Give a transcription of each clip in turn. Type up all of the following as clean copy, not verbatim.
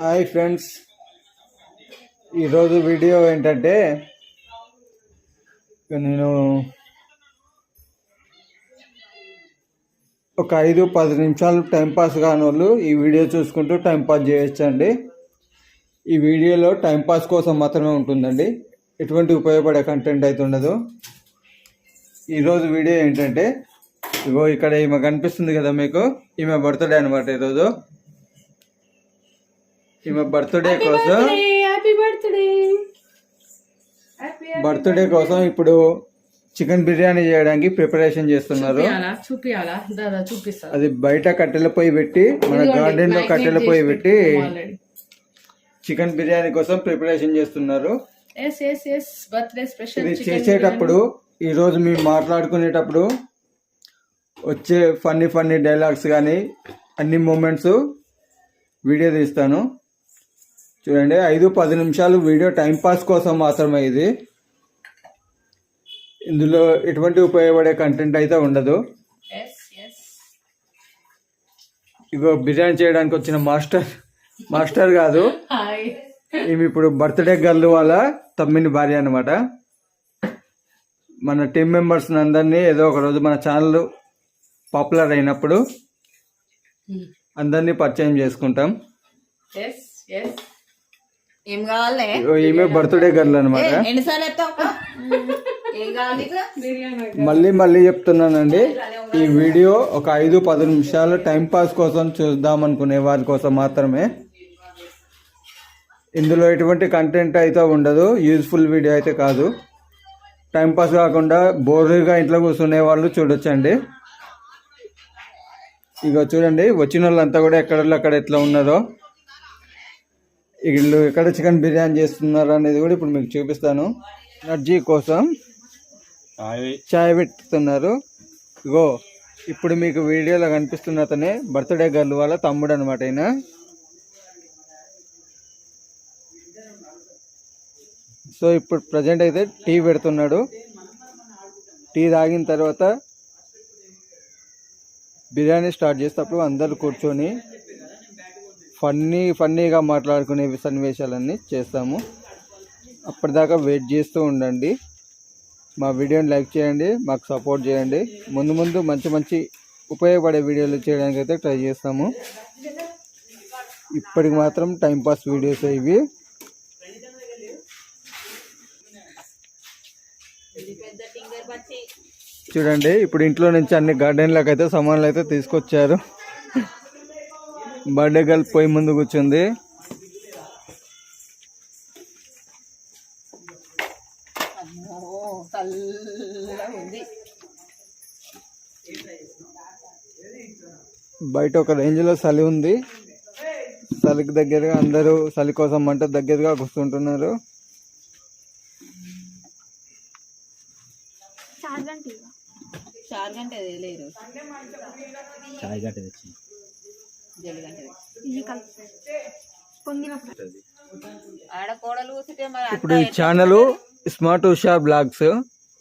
Hi friends, ఈరోజు video ఏంటంటే నేను ఒక 5-10 నిమిషాలు టైంపాస్ కాని వాళ్ళు ఈ వీడియో చూసుకుంటూ టైంపాస్ చేయొచ్చండి. ఈ వీడియోలో టైంపాస్ కోసం మాత్రమే ఉంటుందండి, ఎటువంటి ఉపయోగపడే కంటెంట్ అయితే ఉండదు. ఈరోజు వీడియో ఏంటంటే ఇగో ఇక్కడ ఈమె కనిపిస్తుంది కదా మీకు, ఈమె బర్త్డే అనమాట. ఈరోజు ఈమె బర్త్డే కోసం ఇప్పుడు చికెన్ బిర్యానీ చేయడానికి ప్రిపరేషన్ చేస్తున్నారు. అది బయట కట్టెల పొయ్యి పెట్టి, మన గార్డెన్ లో కట్టెల పొయ్యి పెట్టి చికెన్ బిర్యానీ కోసం ప్రిపరేషన్ చేస్తున్నారు. ఇది చేసేటప్పుడు ఈరోజు మేము మాట్లాడుకునేటప్పుడు వచ్చే ఫన్నీ డైలాగ్స్ కానీ అన్ని మూమెంట్స్ వీడియో తీస్తాను. చూడండి, 5-10 నిమిషాలు వీడియో టైంపాస్ కోసం మాత్రమే. ఇది ఇందులో ఎటువంటి ఉపయోగపడే కంటెంట్ అయితే ఉండదు. ఇగో బిర్యానీ చేయడానికి వచ్చిన మాస్టర్ కాదు, ఈమె ఇప్పుడు బర్త్డే గర్ల్ వాళ్ళ తమ్మిని భార్య అనమాట. మన టీం మెంబర్స్ అందరినీ ఏదో ఒక రోజు మన ఛానల్ పాపులర్ అయినప్పుడు అందరినీ పరిచయం చేసుకుంటాం. ఈమె బర్త్డే గర్ల్ అనమాట. మళ్ళీ చెప్తున్నానండి, ఈ వీడియో ఒక 5-10 నిమిషాలు టైంపాస్ కోసం చూద్దామనుకునే వారి కోసం మాత్రమే. ఇందులో ఎటువంటి కంటెంట్ అయితే ఉండదు, యూజ్ఫుల్ వీడియో అయితే కాదు. టైంపాస్ కాకుండా బోర్గా ఇంట్లో కూర్చునే వాళ్ళు చూడొచ్చండి. ఇక చూడండి, వచ్చిన వాళ్ళంతా కూడా ఎక్కడ ఎట్లా ఉన్నారో, వీళ్ళు ఎక్కడ చికెన్ బిర్యానీ చేస్తున్నారు అనేది కూడా ఇప్పుడు మీకు చూపిస్తాను. ఎనర్జీ కోసం చాయ్ పెట్టుతున్నారు. ఇగో ఇప్పుడు మీకు వీడియోలో కనిపిస్తున్న అతనే బర్త్డే గర్ల్ వాళ్ళ తమ్ముడు అనమాట. ఆయన సో ఇప్పుడు ప్రజెంట్ అయితే టీ పెడుతున్నాడు. టీ తాగిన తర్వాత బిర్యానీ స్టార్ట్ చేసేటప్పుడు అందరూ కూర్చొని ఫన్నీగా మాట్లాడుకునే సన్నివేశాలన్నీ చేస్తాము. అప్పటిదాకా వెయిట్ చేస్తూ ఉండండి. మా వీడియోని లైక్ చేయండి, మాకు సపోర్ట్ చేయండి. ముందు మంచి ఉపయోగపడే వీడియోలు చేయడానికి అయితే ట్రై చేస్తాము. ఇప్పటికి మాత్రం టైంపాస్ వీడియోస్ ఇవి. చూడండి, ఇప్పుడు ఇంట్లో నుంచి అన్ని గార్డెన్లకు అయితే సామాన్లు అయితే తీసుకొచ్చారు. బర్త్డే గర్ల్ పోయి ముందు కూర్చుంది. బయట ఒక రేంజ్లో చలి ఉంది. చలికి దగ్గరగా అందరూ చలి కోసం మంట దగ్గరగా కూర్చుంటున్నారు. ఇప్పుడు ఈ ఛానల్ స్మార్ట్ ఉషా బ్లాగ్స్.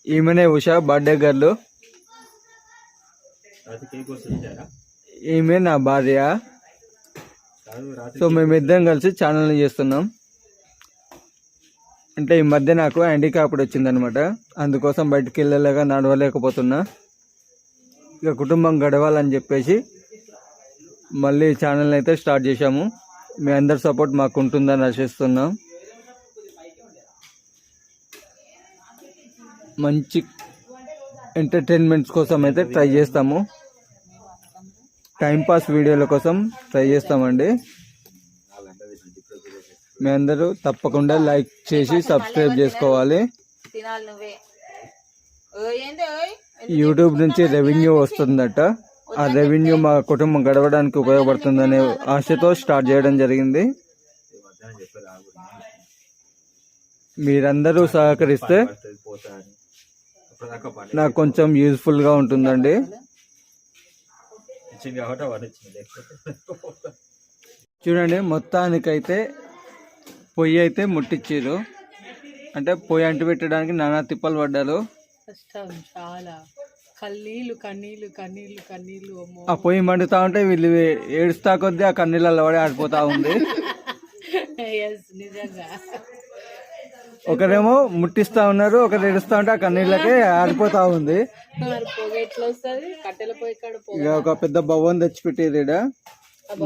ఈమెనే ఉషా బర్త్డే గర్ల్. ఈమె నా భార్య. సో మేమిద్దరం కలిసి ఛానల్ చేస్తున్నాం. అంటే ఈ మధ్య నాకు హ్యాండిక్యాప్డ్ వచ్చిందనమాట, అందుకోసం బయటికి వెళ్ళలేక నడవలేకపోతున్నా. ఇక కుటుంబం గడవాలని చెప్పేసి మళ్ళీ ఛానల్ అయితే స్టార్ట్ చేశాము. మీ అందరి సపోర్ట్ మాకు ఉంటుందని ఆశిస్తున్నాం. మంచి ఎంటర్టైన్మెంట్స్ కోసం అయితే ట్రై చేస్తాము. టైంపాస్ వీడియోల కోసం ట్రై చేస్తామండి. మీ అందరూ తప్పకుండా లైక్ చేసి సబ్స్క్రైబ్ చేసుకోవాలి. యూట్యూబ్ నుంచి రెవెన్యూ వస్తుందట. ఆ రెవెన్యూ మా కుటుంబం గడవడానికి ఉపయోగపడుతుందనే ఆశతో స్టార్ట్ చేయడం జరిగింది. మీరందరూ సహకరిస్తే నాకు కొంచెం యూజ్ఫుల్గా ఉంటుందండి. చూడండి, మొత్తానికైతే పొయ్యి అయితే ముట్టించారు. అంటే పొయ్యి అంటు పెట్టడానికి నానా తిప్పలు పడ్డారు. చాలా కన్నీళ్ళు కన్నీళ్ళు కన్నీళ్ళు కన్నీళ్ళు. ఆ పొయ్యి మండుతా ఉంటే వీళ్ళు ఏడుస్తా కొద్దీ ఆ కన్నీళ్ళలో పడి ఆడిపోతా ఉంది. నిజంగా ఒకరేమో ముట్టిస్తా ఉన్నారు, ఒకరు ఏడుస్తా ఉంటే ఆ కన్నీళ్ళకే ఆరిపోతా ఉంది. ఎట్లా వస్తుంది కట్టెల పొయ్యి కాడ ఇక ఒక పెద్ద భవన్ తెచ్చిపెట్టారు ఈడ.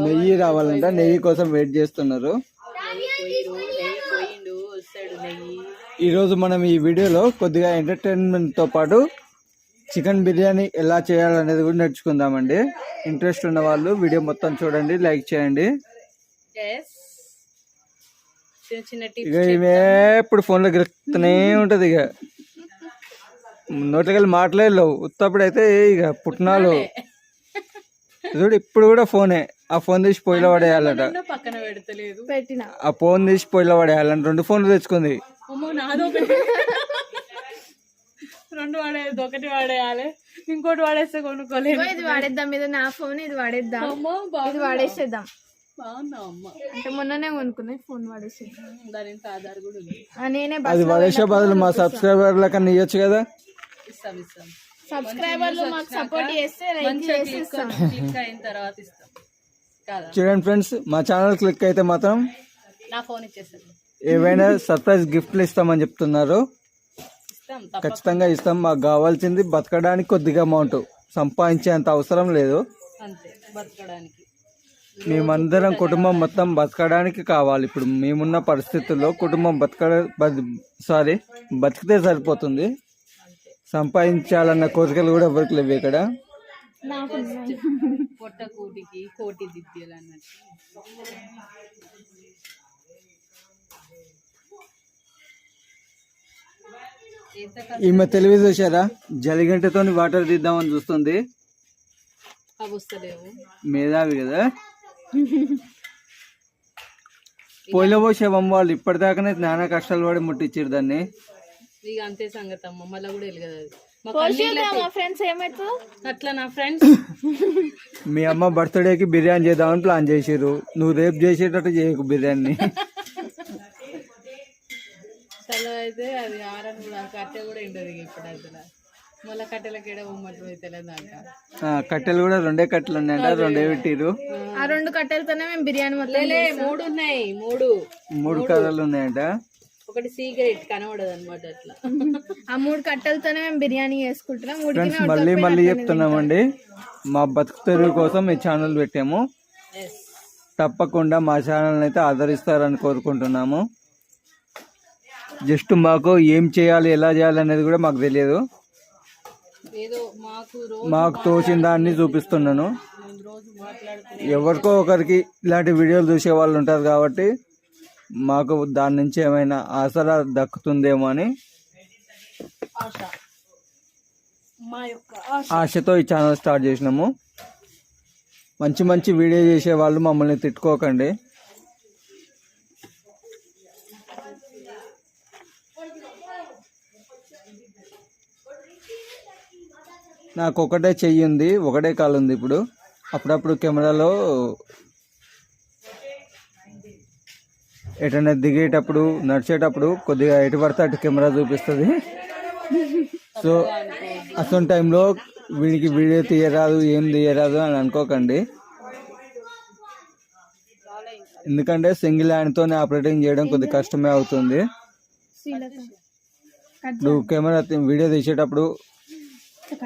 నెయ్యి రావాలంట, నెయ్యి కోసం వెయిట్ చేస్తున్నారు. ఈ రోజు మనం ఈ వీడియోలో కొద్దిగా ఎంటర్టైన్మెంట్ తో పాటు చికెన్ బిర్యానీ ఎలా చేయాలనేది కూడా నేర్చుకుందామండి. ఇంట్రెస్ట్ ఉన్న వాళ్ళు వీడియో మొత్తం చూడండి, లైక్ చేయండి. ఇక ఇవే ఇప్పుడు ఫోన్లో గెలుస్తూనే ఉంటది. ఇక నోట్లకెళ్ళి మాట్లాడలేవు. ఉత్తప్పుడు అయితే ఇక పుట్నాలు చూడు, ఇప్పుడు కూడా ఫోనే. ఆ ఫోన్ తీసి పొయ్యిలో పడేయాలట, పక్కన పెడతలేదు. ఆ ఫోన్ తీసి పొయ్యిలో పడేయాలని 2 ఫోన్లు తెచ్చుకుంది. రెండు వాడేది, ఒకటి వాడేయాలి, ఇంకోటి వాడేస్తే కొనుక్కోలేదు. ఇది వాడేద్దాం, ఇది నా ఫోన్, ఇది వాడేద్దాం, ఇది వాడేసేద్దాం. బాగున్నా అమ్మ, అంటే మొన్ననే కొనుక్కున్నా ఫోన్ వాడేసేద్దాం. దాని ఆధార్ కూడా ఉంది. నేనే అది వాడేసే బదులు మా సబ్స్క్రైబర్ల కన్నా ఇవ్వచ్చు కదా. ఇస్తాం ఇస్తాం. సబ్స్క్రైబర్లు మాకు సపోర్ట్ చేస్తే క్లిక్ అయిన తర్వాత ఇస్తాం కదా. చూడండి ఫ్రెండ్స్, మా ఛానల్ క్లిక్ అయితే మాత్రం నా ఫోన్ ఇచ్చేస్తాను. ఏవైనా సర్ప్రైజ్ గిఫ్ట్లు ఇస్తామని చెప్తున్నారు. ఖచ్చితంగా ఇస్తాం. మాకు కావాల్సింది బతకడానికి కొద్దిగా అమౌంట్, సంపాదించేంత అవసరం లేదు. అంతే, బతకడానికి. మేమందరం కుటుంబం మొత్తం బతకడానికి కావాలి. ఇప్పుడు మేమున్న పరిస్థితుల్లో కుటుంబం బతికితే సరిపోతుంది. సంపాదించాలన్న కోరికలు కూడా ఎవరికి లేవు ఇక్కడ. పొట్ట కూటికి కోటి దిద్యాలు అన్నట్టు. ఈమె తెలివి చూసారా, జలిగంటతో వాటర్ తీద్దామని చూస్తుంది. మేధావి కదా. పొయ్యిలో పోసే అమ్మ వాళ్ళు ఇప్పటిదాకానే నానా కష్టాలు పడి ముట్టించారు దాన్ని. ఇక అంతే సంగతి అమ్మ, మళ్ళీ కూడా వెళ్ళదు. అట్లా నా ఫ్రెండ్స్ మీ అమ్మ బర్త్డేకి బిర్యానీ చేద్దామని ప్లాన్ చేసారు. నువ్వు రేపు చేసేటట్టు చేయకు బిర్యానీ. చలో అయితే అది ఆరని కూడా కట్టె కూడా ఉండదు ఇప్పుడు. అసలు మళ్ళీ కట్టెలకి ఉమ్మట్లు అయితే కట్టెలు కూడా 2 కట్టెలు ఉన్నాయంట, 2 పెట్టిరు. ఆ 2 కట్టెలతోనే మేము బిర్యానీ మొత్తం 3 ఉన్నాయి. 3 కర్రలు ఉన్నాయంట. ఒకటి సీక్రెట్ కనబడదు అనమాట. అట్లా ఆ 3 కట్టెలతోనే మేము బిర్యానీ చేసుకుంటున్నాం. ఫ్రెండ్స్ మళ్ళీ చెప్తున్నామండి, మా బతుకు తెరువు కోసం ఈ ఛానల్ పెట్టాము. తప్పకుండా మా ఛానల్ అయితే ఆదరిస్తారని కోరుకుంటున్నాము. జస్ట్ మాకు ఏం చేయాలి, ఎలా చేయాలి అనేది కూడా మాకు తెలియదు. మాకు తోచిన దాన్ని చూపిస్తున్నాను. ఎవరికో ఒకరికి ఇలాంటి వీడియోలు చూసే వాళ్ళు ఉంటారు కాబట్టి మాకు దాని నుంచి ఏమైనా ఆసరా దక్కుతుందేమో అని ఆశతో ఈ ఛానల్ స్టార్ట్ చేసినాము. మంచి వీడియో చేసే వాళ్ళు మమ్మల్ని తిట్టుకోకండి. నాకు ఒకటే చెయ్యి ఉంది, ఒకటే కాలు ఉంది. ఇప్పుడు అప్పుడప్పుడు కెమెరాలో ఎటైనా దిగేటప్పుడు, నడిచేటప్పుడు కొద్దిగా ఎటు పడితే అటు కెమెరా చూపిస్తుంది. సో అసలు టైంలో వీడికి వీడియో తీయరాదు, ఏం తీయరాదు అని అనుకోకండి. ఎందుకంటే సింగిల్ హ్యాండ్తోనే ఆపరేటింగ్ చేయడం కొద్దిగా కష్టమే అవుతుంది. నువ్వు కెమెరా వీడియో తీసేటప్పుడు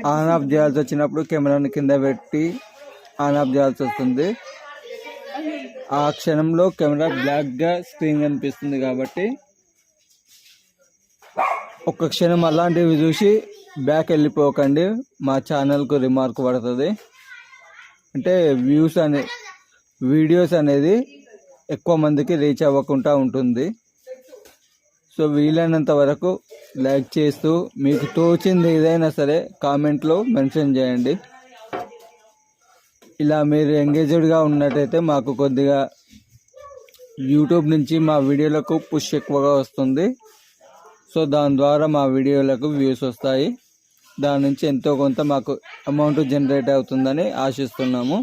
ఆన్ ఆఫ్ చేయాల్సి వచ్చినప్పుడు కెమెరాని కింద పెట్టి ఆన్ ఆఫ్ చేయాల్సి వస్తుంది. ఆ క్షణంలో కెమెరా బ్లాక్ గా స్క్రీన్ కనిపిస్తుంది కాబట్టి ఒక్క క్షణం అలాంటివి చూసి బ్యాక్ వెళ్ళిపోకండి. మా ఛానల్కు రిమార్క్ పడుతుంది. అంటే వీడియోస్ అనేది ఎక్కువ మందికి రీచ్ అవ్వకుండా ఉంటుంది. సో వీలైనంత వరకు లైక్ చేస్తూ మీకు తోచింది ఏదైనా సరే కామెంట్లో మెన్షన్ చేయండి. ఇలా మీరు ఎంగేజ్డ్గా ఉన్నట్టయితే మాకు కొద్దిగా యూట్యూబ్ నుంచి మా వీడియోలకు పుష్ ఎక్కువగా వస్తుంది. సో దాని ద్వారా మా వీడియోలకు వ్యూస్ వస్తాయి. దాని నుంచి ఎంతో కొంత మాకు అమౌంట్ జనరేట్ అవుతుందని ఆశిస్తున్నాము.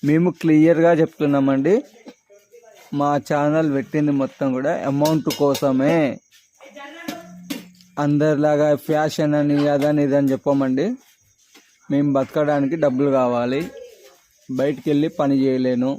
మేము క్లియర్గా చెప్తున్నామండి, మా ఛానల్ పెట్టింది మొత్తం కూడా అమౌంట్ కోసమే. అందరిలాగా ఫ్యాషన్ అని అదని ఇదని చెప్పమండి. మేము బతకడానికి డబ్బులు కావాలి, బయటికి వెళ్ళి పని చేయలేను.